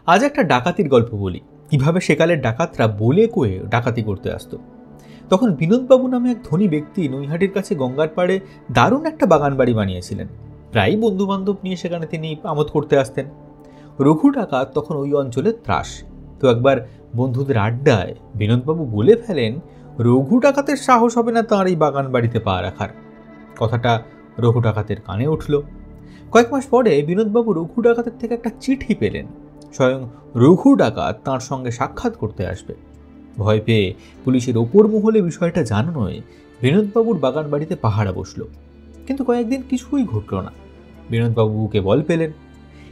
আজ একটা ডাকাতির গল্প বলি, কিভাবে সেকালের ডাকাতরা বলে কয়ে ডাকাতি করতে আসতো। তখন বিনোদবাবু নামে এক ধনী ব্যক্তি নৈহাটির কাছে গঙ্গার পাড়ে দারুণ একটা বাগান বাড়ি বানিয়েছিলেন। প্রায় বন্ধু বান্ধব নিয়ে সেখানে তিনি আমোদ করতে আসতেন। রঘু ডাকাত তখন ওই অঞ্চলের ত্রাস। তো একবার বন্ধুদের আড্ডায় বিনোদবাবু বলে ফেলেন, রঘু ডাকাতের সাহস হবে না তাঁর এই বাগান বাড়িতে পা রাখার। কথাটা রঘু ডাকাতের কানে উঠল। কয়েক মাস পরে বিনোদবাবু রঘু ডাকাতের থেকে একটা চিঠি পেলেন। স্বয়ং রঘু ডাকাত তাঁর সঙ্গে সাক্ষাৎ করতে আসবে। ভয় পেয়ে পুলিশের ওপর মহলে বিষয়টা জানানোয় বিনোদবাবুর বাগান বাড়িতে পাহারা বসল। কিন্তু কয়েকদিন কিছুই ঘটল না। বিনোদবাবুকে বল পেলেন।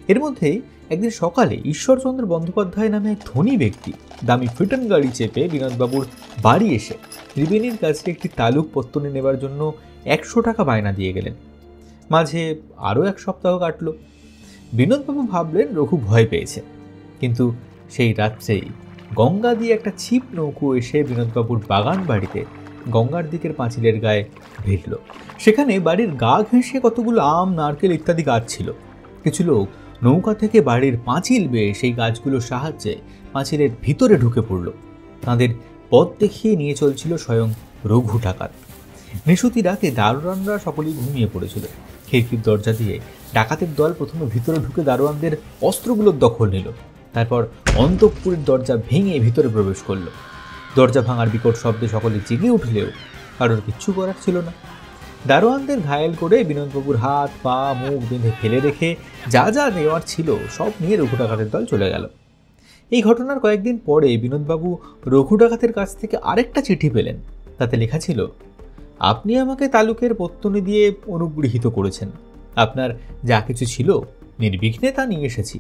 এর মধ্যেই একদিন সকালে ঈশ্বরচন্দ্র বন্দ্যোপাধ্যায় নামে এক ধনী ব্যক্তি দামি ফিটন গাড়ি চেপে বিনোদবাবুর বাড়ি এসে ত্রিবেণীর কাছে একটি তালুক পত্তনে নেবার জন্য 100 টাকা বায়না দিয়ে গেলেন। মাঝে আরও 1 সপ্তাহ কাটল। বিনোদবাবু ভাবলেন রঘু ভয় পেয়েছে। কিন্তু সেই রাত্রেই গঙ্গা দিয়ে একটা ছিপ নৌকো এসে বিনোদবাবুর বাগান বাড়িতে গঙ্গার দিকের পাঁচিলের গায়ে ভিড়ল। সেখানে বাড়ির গা ঘেঁষে কতগুলো আম, নারকেল ইত্যাদি গাছ ছিল। কিছু লোক নৌকা থেকে বাড়ির পাঁচিল বেয়ে সেই গাছগুলোর সাহায্যে পাঁচিলের ভিতরে ঢুকে পড়ল। তাঁদের পথ দেখিয়ে নিয়ে চলছিল স্বয়ং রঘু ডাকাত। নিশুতি রাতে দারোয়ানরা সকলেই ঘুমিয়ে পড়েছিল। খিড়কির দরজা দিয়ে ডাকাতের দল প্রথমে ভিতরে ঢুকে দারোয়ানদের অস্ত্রগুলোর দখল নিল। তারপর অন্তঃপুরের দরজা ভেঙে ভিতরে প্রবেশ করল। দরজা ভাঙার বিকট শব্দে সকলে জেগে উঠলেও কারোর কিচ্ছু করার ছিল না। দারোয়ানদের ঘায়েল করে বিনোদবাবুর হাত, পা, মুখ বেঁধে ফেলে রেখে যা যা নেওয়ার ছিল সব নিয়ে রঘু ডাকাতের দল চলে গেল। এই ঘটনার কয়েকদিন পরে বিনোদবাবু রঘু ডাকাতের কাছ থেকে আরেকটা চিঠি পেলেন। তাতে লেখা ছিল, আপনি আমাকে তালুকের পত্তনি দিয়ে অনুগৃহীত করেছেন। আপনার যা কিছু ছিল নির্বিঘ্নে তা নিয়ে এসেছি।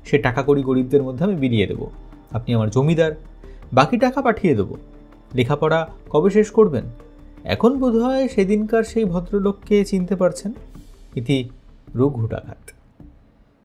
সে টাকা কড়ি গরিবদের মধ্যে আমি বিলিয়ে দেব। আপনি আমার জমিদার, বাকি টাকা পাঠিয়ে দেব। লেখাপড়া কবে শেষ করবেন? এখন বোধহয় সেদিনকার সেই ভদ্রলোককে চিনতে পারছেন। ইতি রঘু ডাকাত।